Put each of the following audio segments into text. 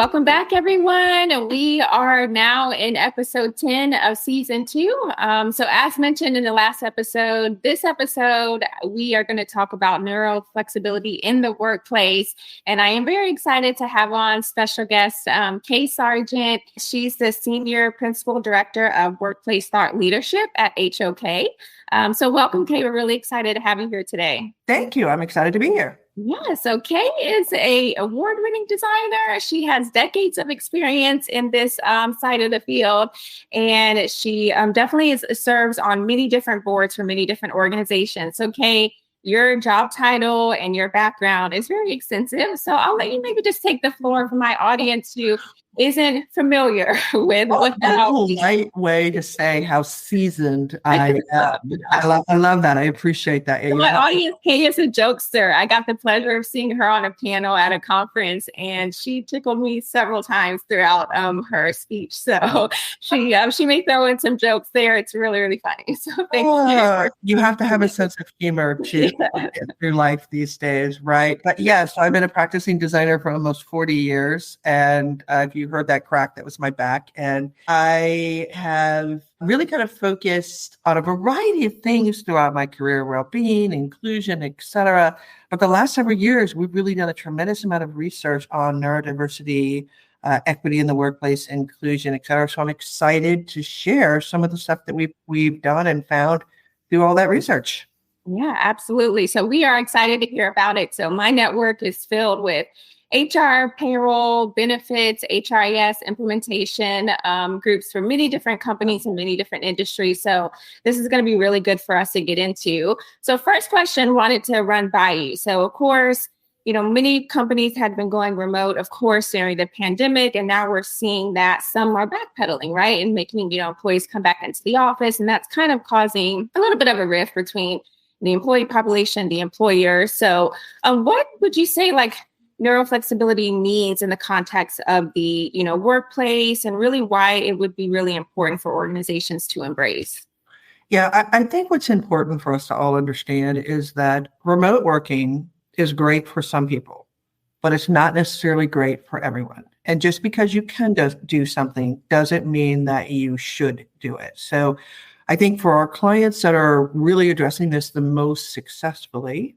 Welcome back, everyone. We are now in episode 10 of season 2. So as mentioned in the last episode, this episode, we are going to talk about neuroflexibility in the workplace. And I am very excited to have on special guest, Kay Sargent. She's the Senior Principal Director of Workplace Thought Leadership at HOK. So welcome, Kay. We're really excited to have you here today. Thank you. I'm excited to be here. Yeah, so Kay is an award-winning designer. She has decades of experience in this side of the field, and she definitely serves on many different boards for many different organizations. So Kay, your job title and your background is very extensive. So I'll let you maybe just take the floor for my audience who isn't familiar with what That's a light way to say how seasoned I am. I love that. I appreciate that. My audience, Kay is a jokester. I got the pleasure of seeing her on a panel at a conference, and she tickled me several times throughout her speech. So she may throw in some jokes there. It's really, really funny. So thank you. You have to have a sense of humor to through life these days, right? But yes, I've been a practicing designer for almost 40 years, and if you heard that crack, that was my back. And I have really kind of focused on a variety of things throughout my career: well-being, inclusion, etc. But the last several years, we've really done a tremendous amount of research on neurodiversity, equity in the workplace, inclusion, etc. So I'm excited to share some of the stuff that we've done and found through all that research. Yeah, absolutely. So we are excited to hear about it. So my network is filled with HR, payroll, benefits, HRIS implementation groups for many different companies and many different industries. So this is going to be really good for us to get into. So first question, wanted to run by you. So of course, many companies had been going remote, of course, during the pandemic. And now we're seeing that some are backpedaling, right? And making, employees come back into the office. And that's kind of causing a little bit of a rift between the employee population, the employer. So what would you say, neuroflexibility means in the context of the, workplace, and really why it would be really important for organizations to embrace? Yeah, I think what's important for us to all understand is that remote working is great for some people, but it's not necessarily great for everyone. And just because you can do something doesn't mean that you should do it. So I think for our clients that are really addressing this the most successfully,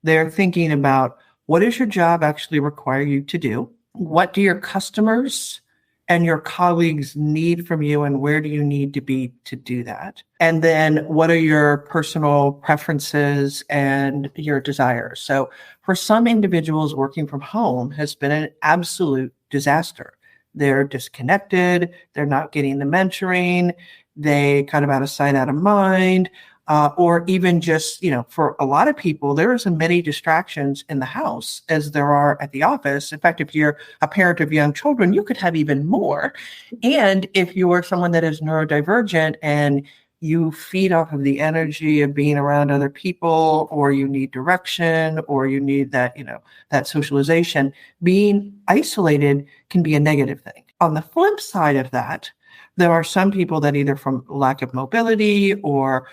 they're thinking about, what does your job actually require you to do? What do your customers and your colleagues need from you, and where do you need to be to do that? And then what are your personal preferences and your desires? So for some individuals, working from home has been an absolute disaster. They're disconnected. They're not getting the mentoring. They kind of out of sight, out of mind. Or even just, for a lot of people, there are as many distractions in the house as there are at the office. In fact, if you're a parent of young children, you could have even more. And if you're someone that is neurodivergent and you feed off of the energy of being around other people, or you need direction, or you need that, that socialization, being isolated can be a negative thing. On the flip side of that, there are some people that either from lack of mobility or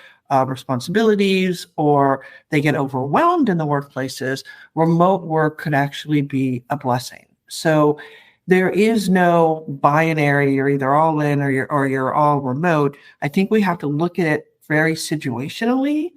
responsibilities, or they get overwhelmed in the workplaces, remote work could actually be a blessing. So there is no binary, you're either all in or you're all remote. I think we have to look at it very situationally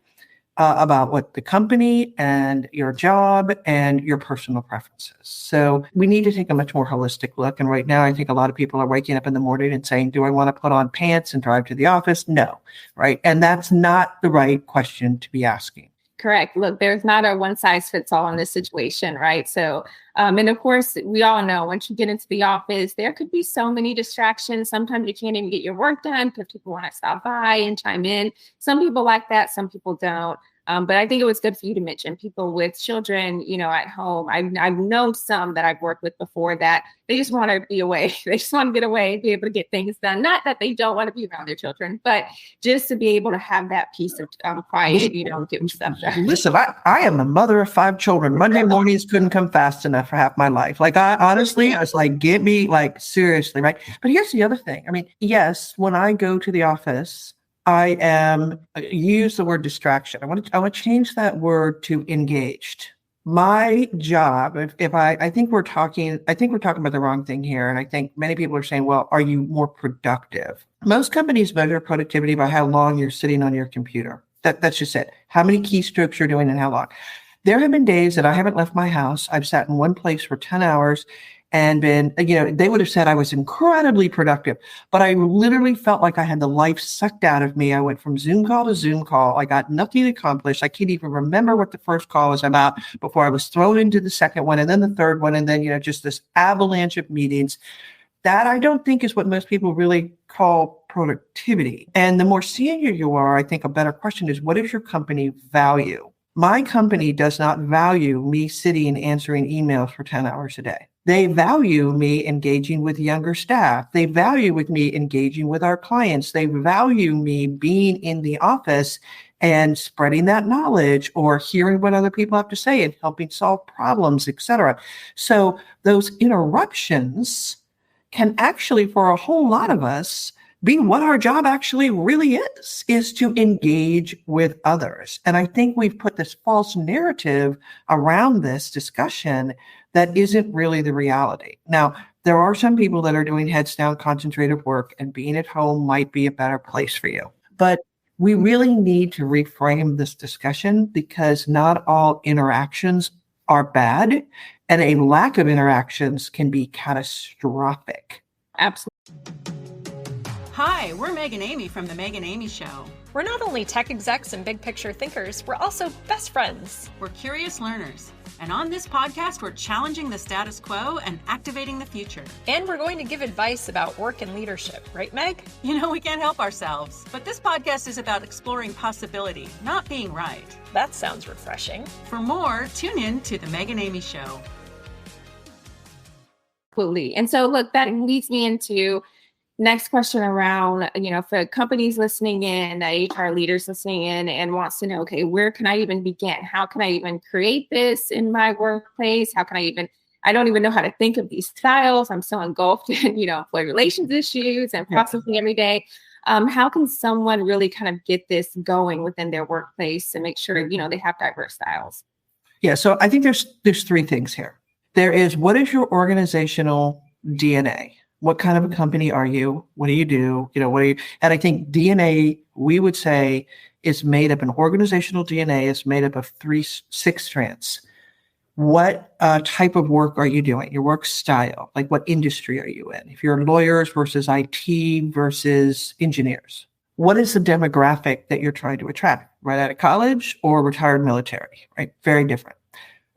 about what the company and your job and your personal preferences. So we need to take a much more holistic look. And right now, I think a lot of people are waking up in the morning and saying, do I want to put on pants and drive to the office? No, right? And that's not the right question to be asking. Correct. Look, there's not a one size fits all in this situation, right? So, and of course, we all know once you get into the office, there could be so many distractions. Sometimes you can't even get your work done because people want to stop by and chime in. Some people like that. Some people don't. But I think it was good for you to mention people with children, at home. I've known some that I've worked with before that they just want to be away. They just want to get away, be able to get things done. Not that they don't want to be around their children, but just to be able to have that piece of quiet, getting stuff done. Listen, I am the mother of 5 children. Monday mornings couldn't come fast enough for half my life. I was like, get me, seriously, right? But here's the other thing. I mean, yes, when I go to the office, use the word distraction. I want to change that word to engaged. My job, if I think we're talking about the wrong thing here. And I think many people are saying, well, are you more productive? Most companies measure productivity by how long you're sitting on your computer. That's just it. How many keystrokes you're doing and how long. There have been days that I haven't left my house. I've sat in one place for 10 hours and been, they would have said I was incredibly productive, but I literally felt like I had the life sucked out of me. I went from Zoom call to Zoom call. I got nothing accomplished. I can't even remember what the first call was about before I was thrown into the second one and then the third one. And then, just this avalanche of meetings that I don't think is what most people really call productivity. And the more senior you are, I think a better question is, what does your company value? My company does not value me sitting and answering emails for 10 hours a day. They value me engaging with younger staff. They value with me engaging with our clients. They value me being in the office and spreading that knowledge or hearing what other people have to say and helping solve problems, etc. So those interruptions can actually, for a whole lot of us, be what our job actually really is to engage with others. And I think we've put this false narrative around this discussion that isn't really the reality. Now, there are some people that are doing heads down concentrated work, and being at home might be a better place for you. But we really need to reframe this discussion because not all interactions are bad, and a lack of interactions can be catastrophic. Absolutely. Hi, we're Meg and Amy from The Meg and Amy Show. We're not only tech execs and big picture thinkers, we're also best friends. We're curious learners. And on this podcast, we're challenging the status quo and activating the future. And we're going to give advice about work and leadership, right, Meg? We can't help ourselves. But this podcast is about exploring possibility, not being right. That sounds refreshing. For more, tune in to The Meg and Amy Show. Absolutely. And so, look, that leads me into next question around, for companies listening in, HR leaders listening in and wants to know, okay, where can I even begin? How can I even create this in my workplace? I don't even know how to think of these styles. I'm so engulfed in, employee relations issues and processing every day. How can someone really kind of get this going within their workplace and make sure, they have diverse styles? Yeah. So I think there's three things here. There is, what is your organizational DNA? What kind of a company are you? What do you do? And I think DNA, we would say, is made up, an organizational DNA is made up of 6 strands. What type of work are you doing? Your work style, like what industry are you in? If you're lawyers versus IT versus engineers. What is the demographic that you're trying to attract? Right out of college or retired military, right? Very different.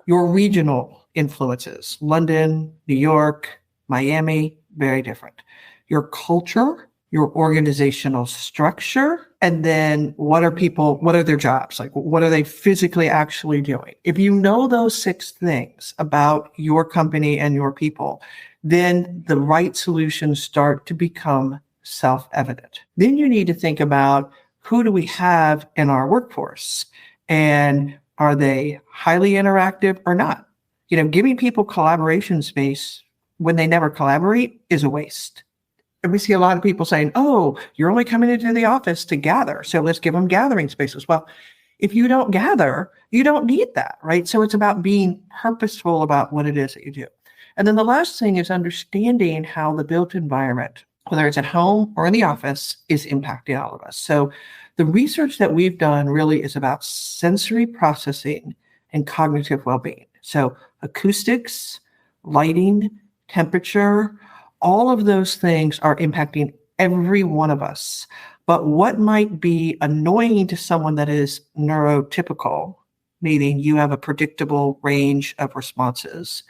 Your regional influences, London, New York, Miami, very different. Your culture, your organizational structure, and then what are their jobs? Like, what are they physically actually doing? If you know those 6 things about your company and your people, then the right solutions start to become self-evident. Then you need to think about, who do we have in our workforce? And are they highly interactive or not? Giving people collaboration space when they never collaborate is a waste. And we see a lot of people saying, oh, you're only coming into the office to gather, so let's give them gathering spaces. Well, if you don't gather, you don't need that, right? So it's about being purposeful about what it is that you do. And then the last thing is understanding how the built environment, whether it's at home or in the office, is impacting all of us. So the research that we've done really is about sensory processing and cognitive well-being. So acoustics, lighting, temperature, all of those things are impacting every one of us. But what might be annoying to someone that is neurotypical, meaning you have a predictable range of responses,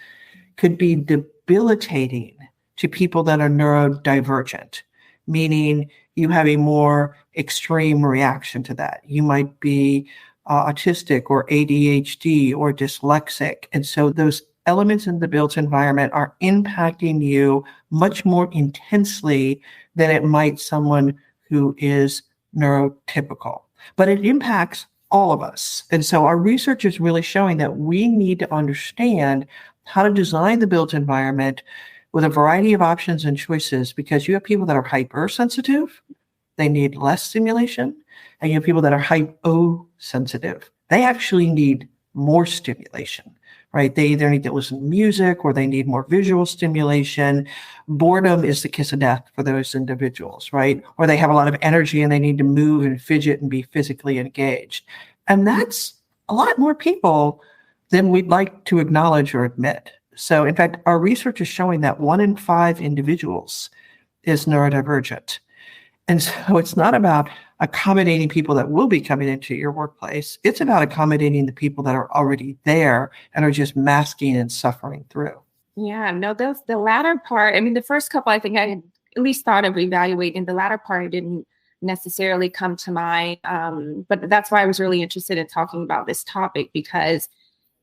could be debilitating to people that are neurodivergent, meaning you have a more extreme reaction to that. You might be autistic or ADHD or dyslexic. And so those elements in the built environment are impacting you much more intensely than it might someone who is neurotypical. But it impacts all of us. And so our research is really showing that we need to understand how to design the built environment with a variety of options and choices, because you have people that are hypersensitive, they need less stimulation, and you have people that are hyposensitive. They actually need more stimulation. right? They either need to listen to music or they need more visual stimulation. Boredom is the kiss of death for those individuals, right? Or they have a lot of energy and they need to move and fidget and be physically engaged. And that's a lot more people than we'd like to acknowledge or admit. So in fact, our research is showing that 1 in 5 individuals is neurodivergent. And so it's not about accommodating people that will be coming into your workplace. It's about accommodating the people that are already there and are just masking and suffering through. Yeah, no, the latter part, I mean, the first couple, I think I had at least thought of evaluating. The latter part didn't necessarily come to mind. But that's why I was really interested in talking about this topic, because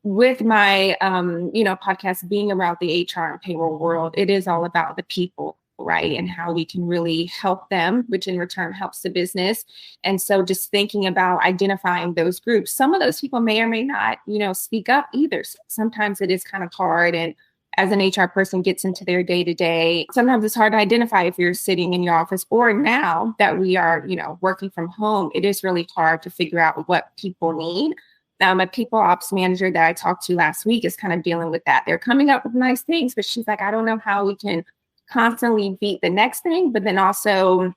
with my, podcast being around the HR and payroll world, it is all about the people, right? And how we can really help them, which in return helps the business. And so just thinking about identifying those groups, some of those people may or may not, speak up either. Sometimes it is kind of hard. And as an HR person gets into their day-to-day, sometimes it's hard to identify if you're sitting in your office, or now that we are, working from home, it is really hard to figure out what people need. A people ops manager that I talked to last week is kind of dealing with that. They're coming up with nice things, but she's like, I don't know how we can constantly beat the next thing, but then also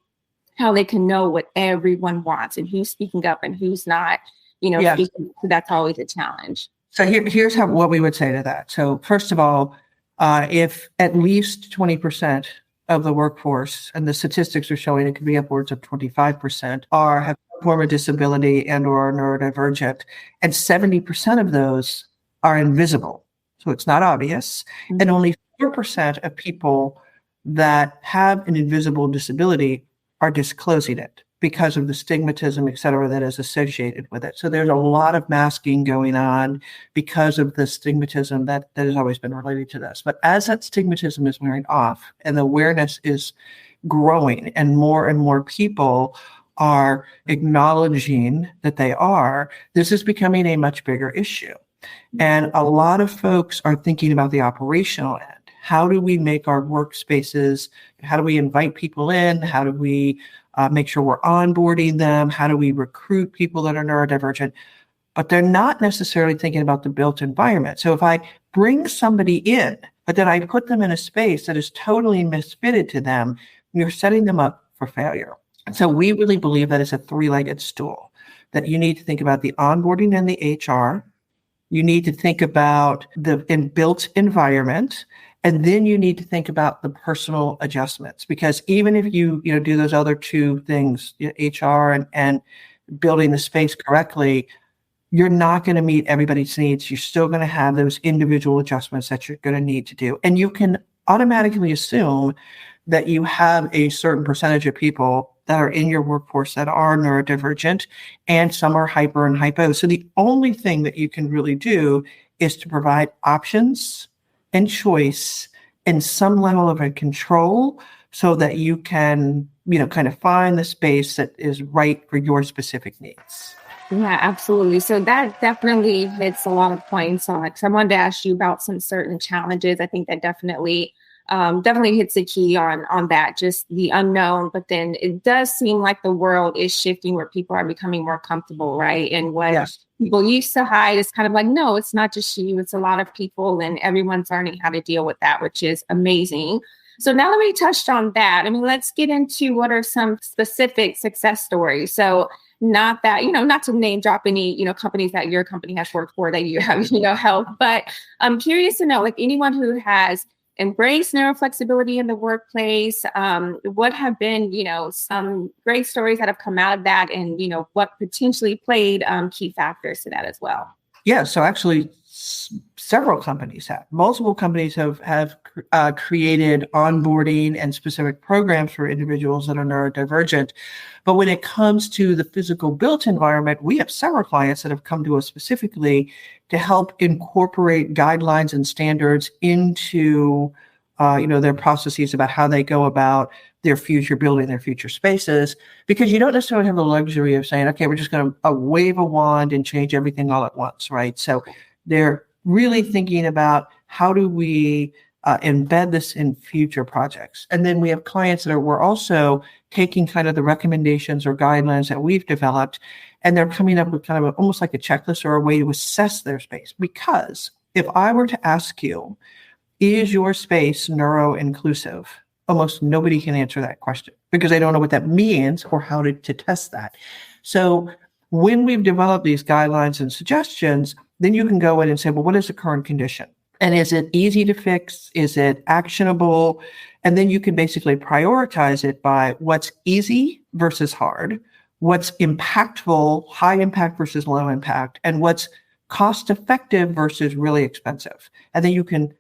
how they can know what everyone wants and who's speaking up and who's not, Yes. speaking. So that's always a challenge. So here's what we would say to that. So first of all, if at least 20% of the workforce, and the statistics are showing it could be upwards of 25%, have some form of disability and or are neurodivergent, and 70% of those are invisible. So it's not obvious. Mm-hmm. And only 4% of people that have an invisible disability are disclosing it because of the stigmatism, et cetera, that is associated with it. So there's a lot of masking going on because of the stigmatism that has always been related to this. But as that stigmatism is wearing off and the awareness is growing and more people are acknowledging that they are, this is becoming a much bigger issue. And a lot of folks are thinking about the operational end. How do we make our workspaces? How do we invite people in? How do we make sure we're onboarding them? How do we recruit people that are neurodivergent? But they're not necessarily thinking about the built environment. So if I bring somebody in, but then I put them in a space that is totally misfitted to them, you're setting them up for failure. And so we really believe that it's a three-legged stool, that you need to think about the onboarding and the HR. You need to think about the built environment. And then you need to think about the personal adjustments, because even if you do those other two things, HR and building the space correctly, you're not going to meet everybody's needs. You're still going to have those individual adjustments that you're going to need to do. And you can automatically assume that you have a certain percentage of people that are in your workforce that are neurodivergent, and some are hyper and hypo. So the only thing that you can really do is to provide options and choice and some level of control so that you can, kind of find the space that is right for your specific needs. Yeah, absolutely. So that definitely hits a lot of points on it. So I wanted to ask you about some certain challenges. I think that definitely hits a key on that, just the unknown. But then it does seem like the world is shifting where people are becoming more comfortable, right? And what people used to hide is kind of like, no, it's not just you, it's a lot of people, and everyone's learning how to deal with that, which is amazing. So now that we touched on that, let's get into what are some specific success stories. So not that, not to name drop any, companies that your company has worked for that you have, helped, but I'm curious to know, like, anyone who has embraced neuroflexibility in the workplace, what have been, some great stories that have come out of that, and, what potentially played key factors to that as well? Yeah, so actually several companies have. Multiple companies have created onboarding and specific programs for individuals that are neurodivergent. But when it comes to the physical built environment, we have several clients that have come to us specifically to help incorporate guidelines and standards into their processes about how they go about their future building, their future spaces, because you don't necessarily have the luxury of saying, okay, we're just going to wave a wand and change everything all at once, right? So they're really thinking about how do we embed this in future projects. And then we have clients that we're also taking kind of the recommendations or guidelines that we've developed, and they're coming up with kind of almost like a checklist or a way to assess their space. Because If I were to ask you, is your space neuro-inclusive? Almost nobody can answer that question because they don't know what that means or how to test that. So when we've developed these guidelines and suggestions, then you can go in and say, well, what is the current condition? And is it easy to fix? Is it actionable? And then you can basically prioritize it by what's easy versus hard, what's impactful, high impact versus low impact, and what's cost effective versus really expensive. And then you can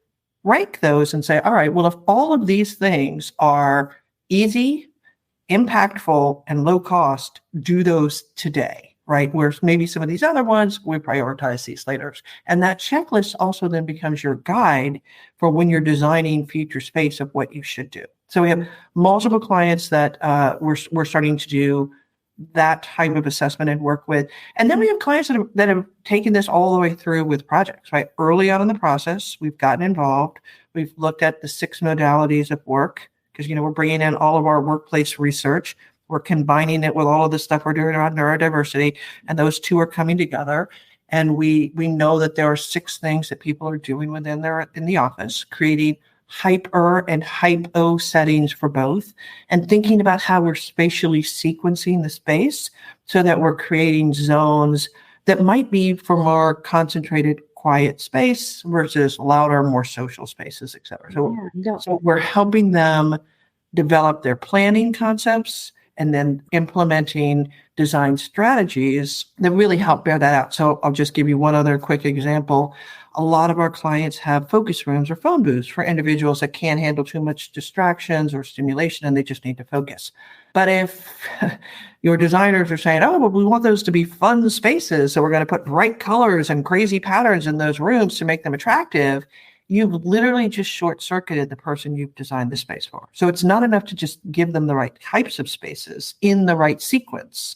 rank those and say, all right, well, if all of these things are easy, impactful, and low cost, do those today, right? Whereas maybe some of these other ones, we prioritize these later. And that checklist also then becomes your guide for when you're designing future space of what you should do. So we have multiple clients that we're starting to do that type of assessment and work with. And then we have clients that have taken this all the way through with projects, right? Early on in the process, we've gotten involved. We've looked at the 6 modalities of work because, we're bringing in all of our workplace research. We're combining it with all of the stuff we're doing around neurodiversity, and those two are coming together. And we know that there are 6 things that people are doing in the office, creating hyper and hypo settings for both, and thinking about how we're spatially sequencing the space so that we're creating zones that might be for more concentrated, quiet space versus louder, more social spaces, et cetera. So we're helping them develop their planning concepts and then implementing design strategies that really help bear that out. So I'll just give you one other quick example. A lot of our clients have focus rooms or phone booths for individuals that can't handle too much distractions or stimulation and they just need to focus. But if your designers are saying, oh, well, we want those to be fun spaces, so we're going to put bright colors and crazy patterns in those rooms to make them attractive, you've literally just short-circuited the person you've designed the space for. So it's not enough to just give them the right types of spaces in the right sequence.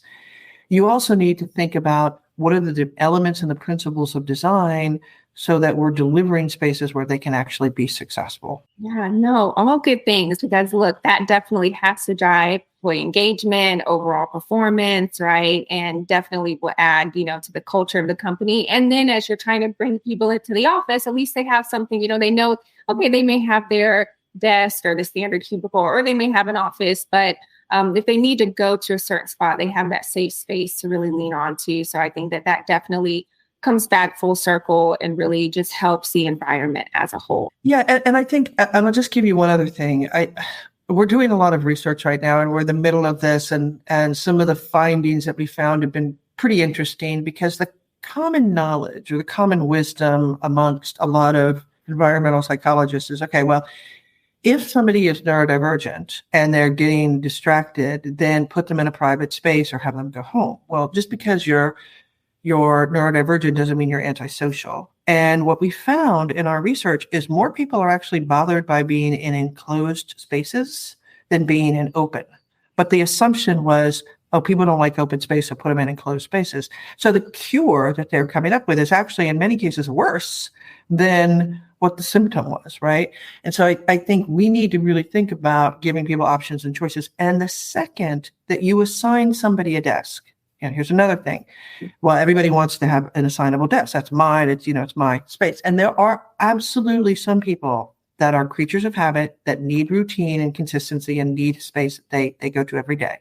You also need to think about what are the elements and the principles of design so that we're delivering spaces where they can actually be successful. Yeah, no, all good things, because look, that definitely has to drive employee engagement, overall performance, right? And definitely will add, to the culture of the company. And then as you're trying to bring people into the office, at least they have something, they know, okay, they may have their desk or the standard cubicle, or they may have an office, but if they need to go to a certain spot, they have that safe space to really lean on to. So I think that definitely comes back full circle and really just helps the environment as a whole. Yeah. And I think, and I'll just give you one other thing. We're doing a lot of research right now, and we're in the middle of this, and some of the findings that we found have been pretty interesting, because the common knowledge or the common wisdom amongst a lot of environmental psychologists is, okay, well, if somebody is neurodivergent and they're getting distracted, then put them in a private space or have them go home. Well, just because you're neurodivergent doesn't mean you're antisocial. And what we found in our research is more people are actually bothered by being in enclosed spaces than being in open. But the assumption was, oh, people don't like open space, so put them in enclosed spaces. So the cure that they're coming up with is actually in many cases worse than what the symptom was, right? And so I think we need to really think about giving people options and choices. And the second that you assign somebody a desk, and here's another thing. Well, everybody wants to have an assignable desk. That's mine. It's my space. And there are absolutely some people that are creatures of habit that need routine and consistency and need space that they go to every day.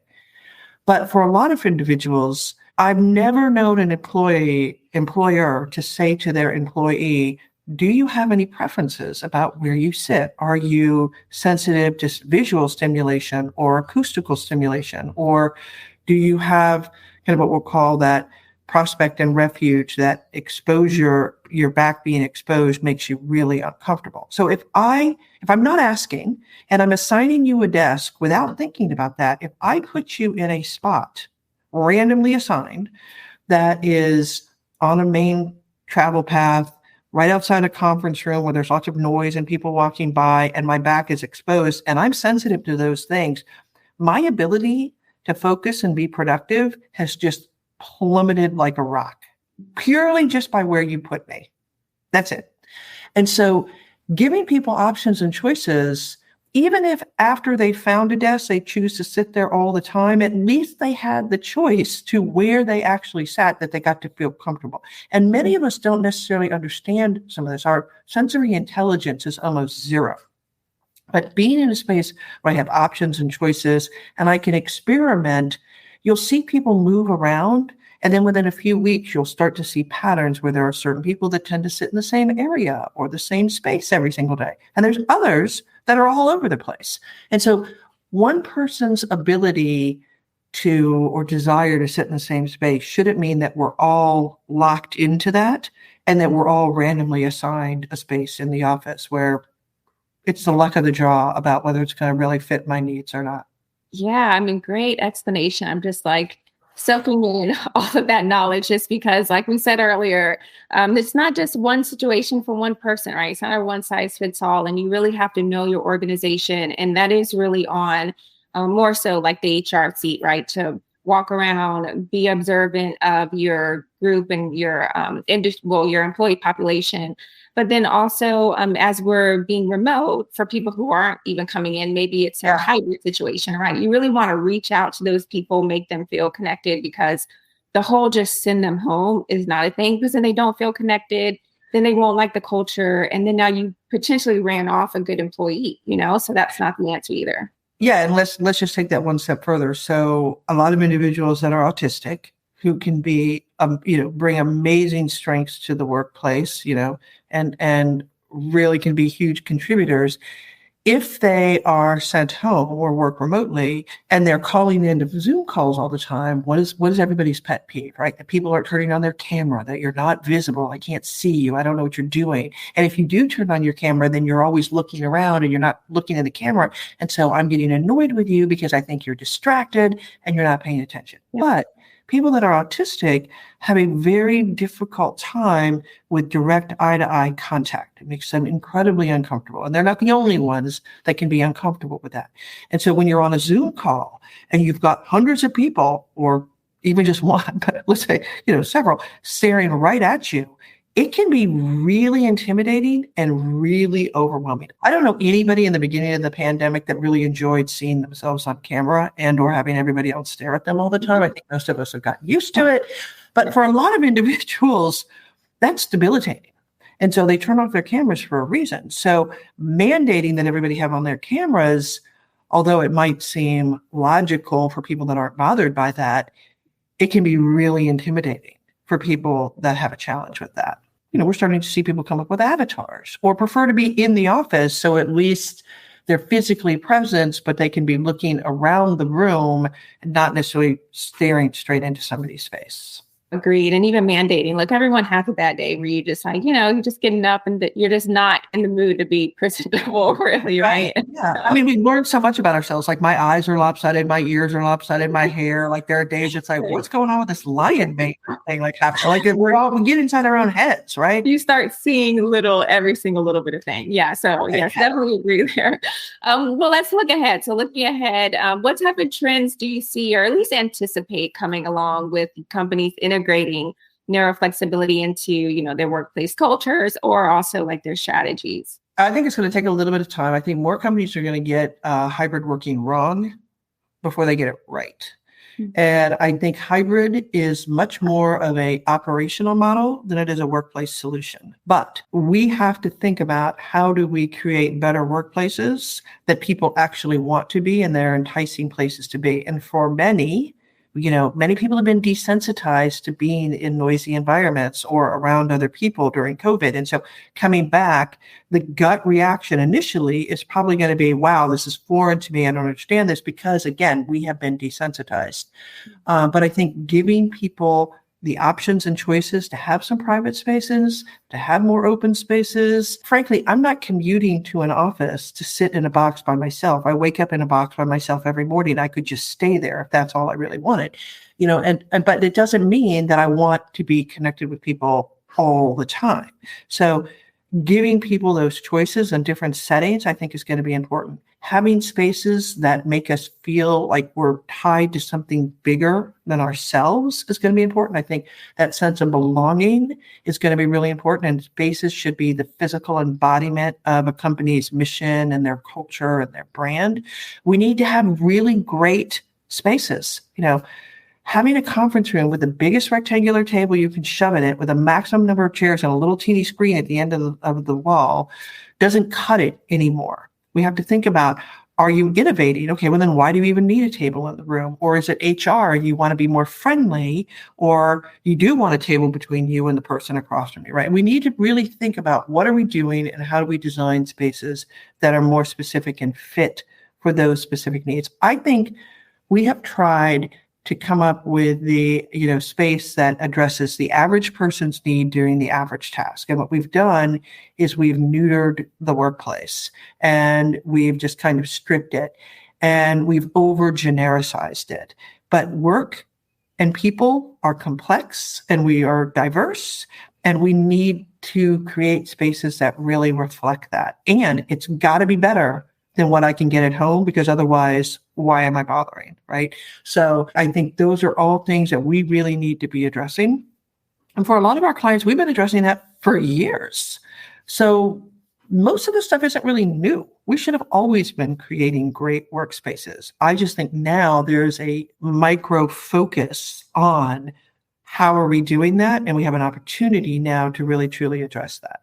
But for a lot of individuals, I've never known an employer to say to their employee, do you have any preferences about where you sit? Are you sensitive to visual stimulation or acoustical stimulation? Or do you have kind of what we'll call that prospect and refuge, that exposure, your back being exposed makes you really uncomfortable. So if I'm not asking and I'm assigning you a desk without thinking about that, if I put you in a spot randomly assigned that is on a main travel path, right outside a conference room where there's lots of noise and people walking by, and my back is exposed and I'm sensitive to those things, my ability to focus and be productive has just plummeted like a rock, purely just by where you put me. That's it. And so giving people options and choices even if after they found a desk, they choose to sit there all the time, at least they had the choice to where they actually sat, that they got to feel comfortable. And many of us don't necessarily understand some of this. Our sensory intelligence is almost zero. But being in a space where I have options and choices and I can experiment, you'll see people move around. And then within a few weeks, you'll start to see patterns where there are certain people that tend to sit in the same area or the same space every single day. And there's others that are all over the place. And so one person's ability to or desire to sit in the same space shouldn't mean that we're all locked into that and that we're all randomly assigned a space in the office where it's the luck of the draw about whether it's going to really fit my needs or not. Yeah, I mean, great explanation. I'm just like soaking in all of that knowledge, just because, like we said earlier, it's not just one situation for one person, right? It's not a one size fits all. And you really have to know your organization. And that is really on more so like the HR seat, right? To walk around, be observant of your group and your your employee population. But then also, as we're being remote, for people who aren't even coming in, maybe it's a hybrid situation, right? You really want to reach out to those people, make them feel connected, because the whole just send them home is not a thing, because then they don't feel connected. Then they won't like the culture. And then now you potentially ran off a good employee, so that's not the answer either. Yeah. And let's just take that one step further. So a lot of individuals that are autistic who can be, bring amazing strengths to the workplace, and really can be huge contributors. If they are sent home or work remotely and they're calling into Zoom calls all the time, what is everybody's pet peeve, right? That people aren't turning on their camera, that you're not visible. I can't see you. I don't know what you're doing. And if you do turn on your camera, then you're always looking around and you're not looking at the camera. And so I'm getting annoyed with you because I think you're distracted and you're not paying attention. Yeah. But people that are autistic have a very difficult time with direct eye-to-eye contact. It makes them incredibly uncomfortable. And they're not the only ones that can be uncomfortable with that. And so when you're on a Zoom call and you've got hundreds of people, or even just one, but let's say, several, staring right at you, it can be really intimidating and really overwhelming. I don't know anybody in the beginning of the pandemic that really enjoyed seeing themselves on camera and or having everybody else stare at them all the time. I think most of us have gotten used to it. But for a lot of individuals, that's debilitating. And so they turn off their cameras for a reason. So mandating that everybody have on their cameras, although it might seem logical for people that aren't bothered by that, it can be really intimidating for people that have a challenge with that. We're starting to see people come up with avatars or prefer to be in the office. So at least they're physically present, but they can be looking around the room and not necessarily staring straight into somebody's face. Agreed. And even mandating, like everyone has a bad day where you just like, you're just getting up and you're just not in the mood to be presentable, really, right? Yeah. I mean, we learned so much about ourselves. Like my eyes are lopsided, my ears are lopsided, my hair, like there are days it's like, what's going on with this lion mate thing? Like we get inside our own heads, right? You start seeing every single little bit of thing. Yeah. So yes, definitely agree there. Well, let's look ahead. So looking ahead, what type of trends do you see, or at least anticipate coming along with companies integrating neuroflexibility into, their workplace cultures or also like their strategies? I think it's going to take a little bit of time. I think more companies are going to get hybrid working wrong before they get it right. Mm-hmm. And I think hybrid is much more of a operational model than it is a workplace solution. But we have to think about how do we create better workplaces that people actually want to be and they're enticing places to be. And for many people have been desensitized to being in noisy environments or around other people during COVID. And so coming back, the gut reaction initially is probably going to be, wow, this is foreign to me. I don't understand this, because again, we have been desensitized. But I think giving people the options and choices to have some private spaces, to have more open spaces. Frankly, I'm not commuting to an office to sit in a box by myself. I wake up in a box by myself every morning. I could just stay there if that's all I really wanted, but it doesn't mean that I want to be connected with people all the time. So giving people those choices in different settings, I think, is going to be important. having spaces that make us feel like we're tied to something bigger than ourselves is going to be important. I think that sense of belonging is going to be really important, and spaces should be the physical embodiment of a company's mission and their culture and their brand. We need to have really great spaces. Having a conference room with the biggest rectangular table you can shove in it with a maximum number of chairs and a little teeny screen at the end of the wall doesn't cut it anymore. We have to think about, are you innovating? Okay, well then why do you even need a table in the room? Or is it HR? You want to be more friendly, or you do want a table between you and the person across from you, right? We need to really think about what are we doing and how do we design spaces that are more specific and fit for those specific needs. I think we have tried to come up with the space that addresses the average person's need during the average task. And what we've done is we've neutered the workplace, and we've just kind of stripped it, and we've over genericized it. But work and people are complex, and we are diverse, and we need to create spaces that really reflect that. And it's got to be better than what I can get at home, because otherwise, why am I bothering, right? So I think those are all things that we really need to be addressing. And for a lot of our clients, we've been addressing that for years. So most of the stuff isn't really new. We should have always been creating great workspaces. I just think now there's a micro focus on how are we doing that? And we have an opportunity now to really, truly address that.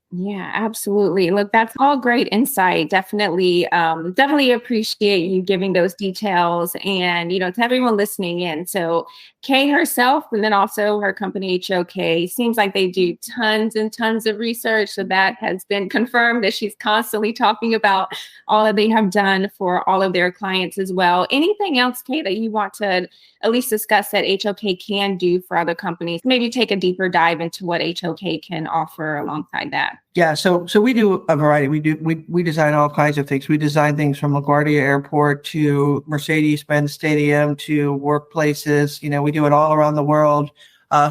Yeah, absolutely. Look, that's all great insight. Definitely appreciate you giving those details, and, to everyone listening in. So Kay herself, and then also her company, HOK, seems like they do tons and tons of research. So that has been confirmed that she's constantly talking about all that they have done for all of their clients as well. Anything else, Kay, that you want to at least discuss that HOK can do for other companies? Maybe take a deeper dive into what HOK can offer alongside that. Yeah, so we do a variety. We design all kinds of things. We design things from LaGuardia Airport to Mercedes-Benz Stadium to workplaces. We do it all around the world,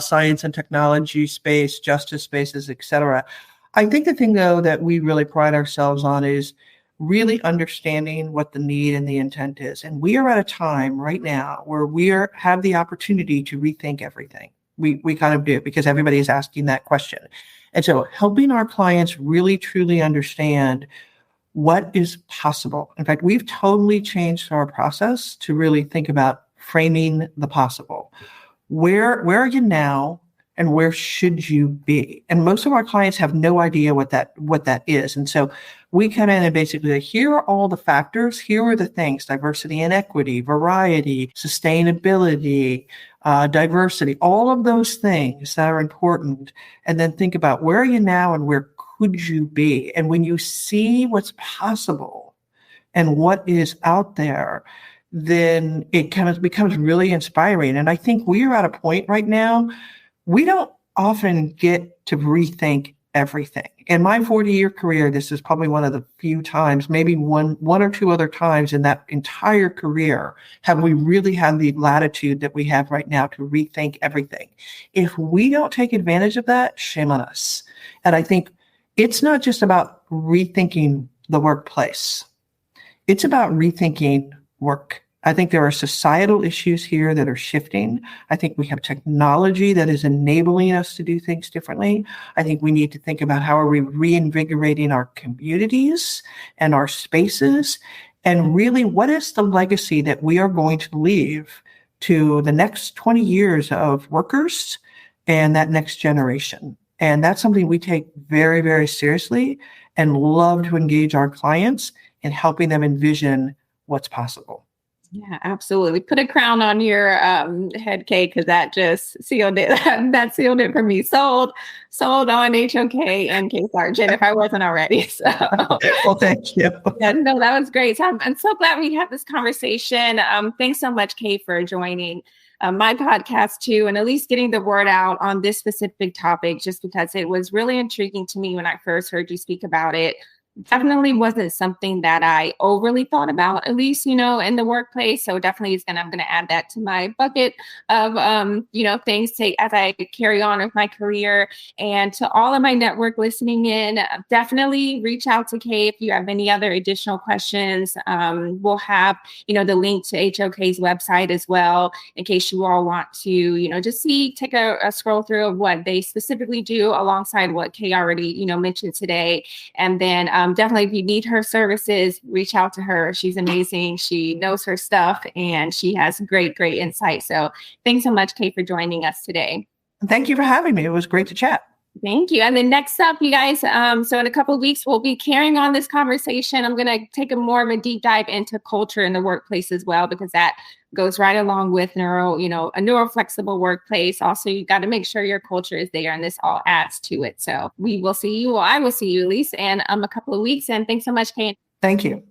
science and technology space, justice spaces, et cetera. I think the thing, though, that we really pride ourselves on is really understanding what the need and the intent is. And we are at a time right now where we have the opportunity to rethink everything. We kind of do, because everybody is asking that question. And so helping our clients really, truly understand what is possible. In fact, we've totally changed our process to really think about framing the possible. Where are you now, and where should you be? And most of our clients have no idea what that is. And so we come in and basically say, here are all the factors. Here are the things: diversity and equity, variety, sustainability, diversity, all of those things that are important. And then think about, where are you now and where could you be? And when you see what's possible and what is out there, then it kind of becomes really inspiring. And I think we are at a point right now, we don't often get to rethink everything. In my 40-year career, this is probably one of the few times, maybe one or two other times in that entire career, have we really had the latitude that we have right now to rethink everything. If we don't take advantage of that, shame on us. And I think it's not just about rethinking the workplace. It's about rethinking work. I think there are societal issues here that are shifting. I think we have technology that is enabling us to do things differently. I think we need to think about, how are we reinvigorating our communities and our spaces? And really, what is the legacy that we are going to leave to the next 20 years of workers and that next generation? And that's something we take very, very seriously, and love to engage our clients in helping them envision what's possible. Yeah, absolutely. Put a crown on your head, Kay, because that just sealed it. That sealed it for me. Sold on HOK and Kay Sargent, if I wasn't already. So, well, thank you. Yeah, no, that was great. So I'm so glad we had this conversation. Thanks so much, Kay, for joining my podcast too, and at least getting the word out on this specific topic, just because it was really intriguing to me when I first heard you speak about it. definitely wasn't something that I overly thought about, at least, in the workplace. So definitely I'm going to add that to my bucket of, things as I carry on with my career. And to all of my network listening in, definitely reach out to Kay if you have any other additional questions. We'll have, the link to HOK's website as well, in case you all want to, just take a scroll through of what they specifically do alongside what Kay already, mentioned today. And then definitely, if you need her services, reach out to her. She's amazing. She knows her stuff and she has great insight. So thanks so much, Kay, for joining us today. Thank you for having me. It was great to chat. Thank you. And then next up, you guys, so in a couple of weeks, we'll be carrying on this conversation. I'm going to take more of a deep dive into culture in the workplace as well, because that goes right along with a neuroflexible workplace. Also, you got to make sure your culture is there, and this all adds to it. So I will see you, Elise, in a couple of weeks. And thanks so much, Kay. Thank you.